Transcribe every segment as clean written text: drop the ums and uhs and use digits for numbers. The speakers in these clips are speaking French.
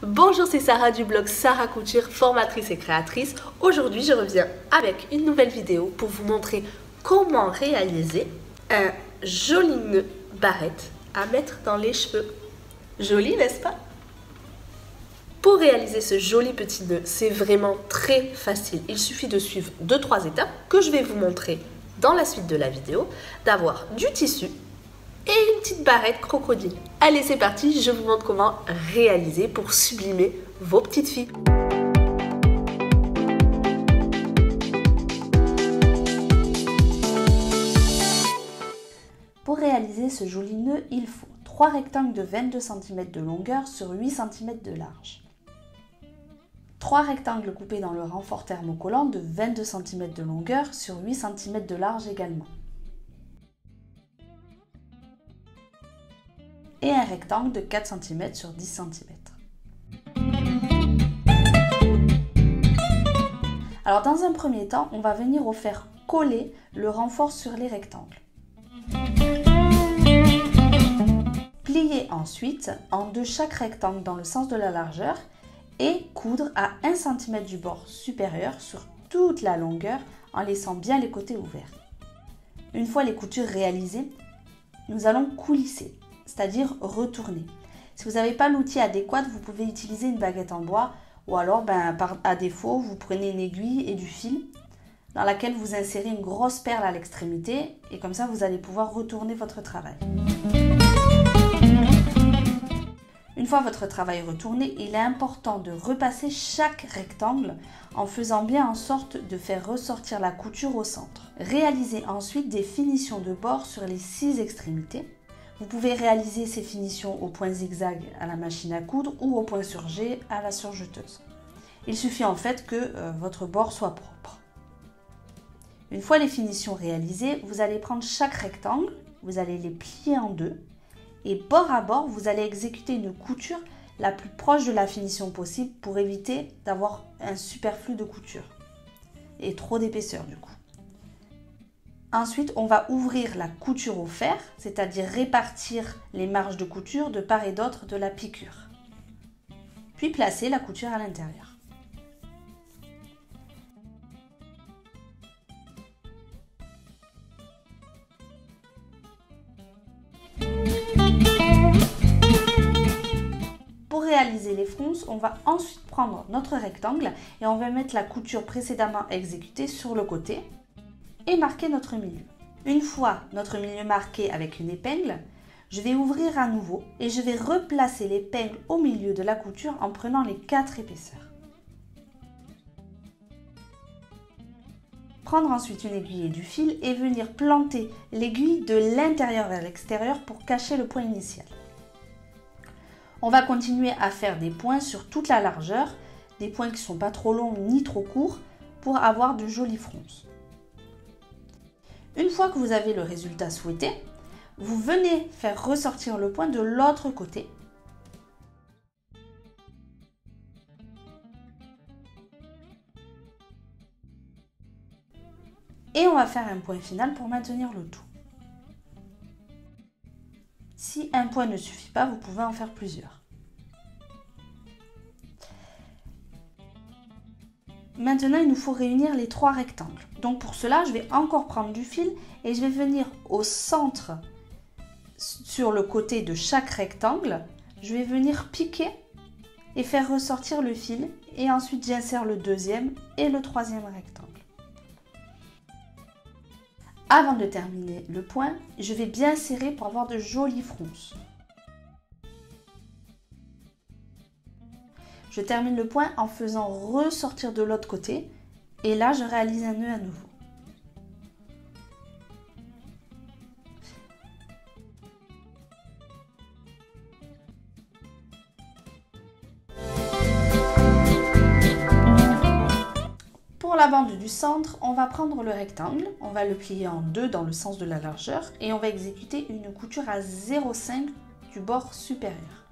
Bonjour, c'est Sarah du blog Sarah Couture, formatrice et créatrice. Aujourd'hui, je reviens avec une nouvelle vidéo pour vous montrer comment réaliser un joli nœud barrette à mettre dans les cheveux. Joli, n'est-ce pas? Pour réaliser ce joli petit nœud, c'est vraiment très facile. Il suffit de suivre 2-3 étapes que je vais vous montrer dans la suite de la vidéo, d'avoir du tissu et une petite barrette crocodile. Allez, c'est parti, je vous montre comment réaliser pour sublimer vos petites filles. Pour réaliser ce joli nœud, il faut 3 rectangles de 22 cm de longueur sur 8 cm de large. 3 rectangles coupés dans le renfort thermocollant de 22 cm de longueur sur 8 cm de large également. Et un rectangle de 4 cm sur 10 cm. Alors dans un premier temps, on va venir faire coller le renfort sur les rectangles. Plier ensuite en deux chaque rectangle dans le sens de la largeur et coudre à 1 cm du bord supérieur sur toute la longueur en laissant bien les côtés ouverts. Une fois les coutures réalisées, nous allons coulisser, c'est-à-dire retourner. Si vous n'avez pas l'outil adéquat, vous pouvez utiliser une baguette en bois ou alors à défaut, vous prenez une aiguille et du fil dans laquelle vous insérez une grosse perle à l'extrémité et comme ça vous allez pouvoir retourner votre travail. Une fois votre travail retourné, il est important de repasser chaque rectangle en faisant bien en sorte de faire ressortir la couture au centre. Réalisez ensuite des finitions de bord sur les 6 extrémités. Vous pouvez réaliser ces finitions au point zigzag à la machine à coudre ou au point surgé à la surjeteuse. Il suffit en fait que votre bord soit propre. Une fois les finitions réalisées, vous allez prendre chaque rectangle, vous allez les plier en deux et bord à bord, vous allez exécuter une couture la plus proche de la finition possible pour éviter d'avoir un superflu de couture et trop d'épaisseur du coup. Ensuite, on va ouvrir la couture au fer, c'est-à-dire répartir les marges de couture de part et d'autre de la piqûre. Puis placer la couture à l'intérieur. Pour réaliser les fronces, on va ensuite prendre notre rectangle et on va mettre la couture précédemment exécutée sur le côté et marquer notre milieu. Une fois notre milieu marqué avec une épingle, je vais ouvrir à nouveau et je vais replacer l'épingle au milieu de la couture en prenant les 4 épaisseurs. Prendre ensuite une aiguille et du fil et venir planter l'aiguille de l'intérieur vers l'extérieur pour cacher le point initial. On va continuer à faire des points sur toute la largeur, des points qui ne sont pas trop longs ni trop courts pour avoir de jolies fronces. Une fois que vous avez le résultat souhaité, vous venez faire ressortir le point de l'autre côté. Et on va faire un point final pour maintenir le tout. Si un point ne suffit pas, vous pouvez en faire plusieurs. Maintenant, il nous faut réunir les 3 rectangles. Donc pour cela, je vais encore prendre du fil et je vais venir au centre, sur le côté de chaque rectangle. Je vais venir piquer et faire ressortir le fil. Et ensuite, j'insère le deuxième et le troisième rectangle. Avant de terminer le point, je vais bien serrer pour avoir de jolies fronces. Je termine le point en faisant ressortir de l'autre côté et là je réalise un nœud à nouveau. Pour la bande du centre, on va prendre le rectangle, on va le plier en deux dans le sens de la largeur et on va exécuter une couture à 0,5 du bord supérieur.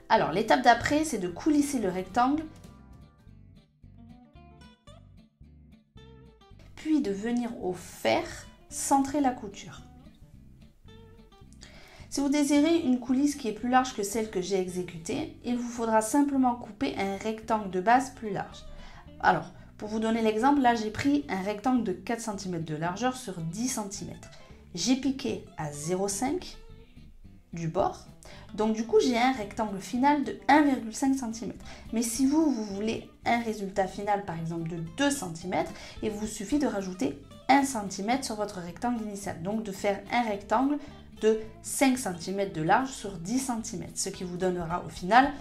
Alors l'étape d'après, c'est de coulisser le rectangle, puis de venir au fer centrer la couture. Si vous désirez une coulisse qui est plus large que celle que j'ai exécutée, il vous faudra simplement couper un rectangle de base plus large. Alors, pour vous donner l'exemple, là j'ai pris un rectangle de 4 cm de largeur sur 10 cm. J'ai piqué à 0,5 du bord, donc du coup j'ai un rectangle final de 1,5 cm. Mais si vous voulez un résultat final par exemple de 2 cm, il vous suffit de rajouter 1 cm sur votre rectangle initial, donc de faire un rectangle de 5 cm de large sur 10 cm, ce qui vous donnera au final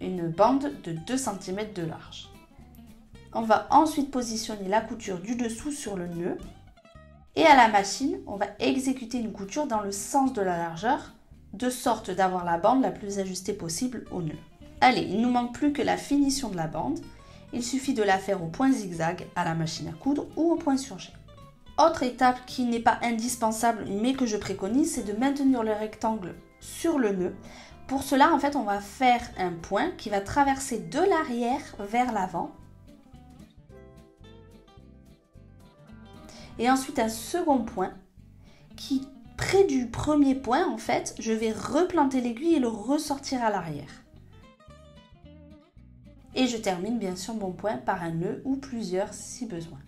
une bande de 2 cm de large. On va ensuite positionner la couture du dessous sur le nœud et à la machine, on va exécuter une couture dans le sens de la largeur de sorte d'avoir la bande la plus ajustée possible au nœud. Allez, il ne nous manque plus que la finition de la bande. Il suffit de la faire au point zigzag à la machine à coudre ou au point sur jet. Autre étape qui n'est pas indispensable mais que je préconise, c'est de maintenir le rectangle sur le nœud. Pour cela, en fait, on va faire un point qui va traverser de l'arrière vers l'avant. Et ensuite un second point qui, près du premier point, en fait, je vais replanter l'aiguille et le ressortir à l'arrière. Et je termine bien sûr mon point par un nœud ou plusieurs si besoin.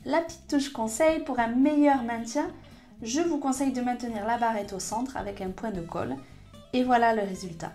La petite touche conseil pour un meilleur maintien, je vous conseille de maintenir la barrette au centre avec un point de colle. Et voilà le résultat.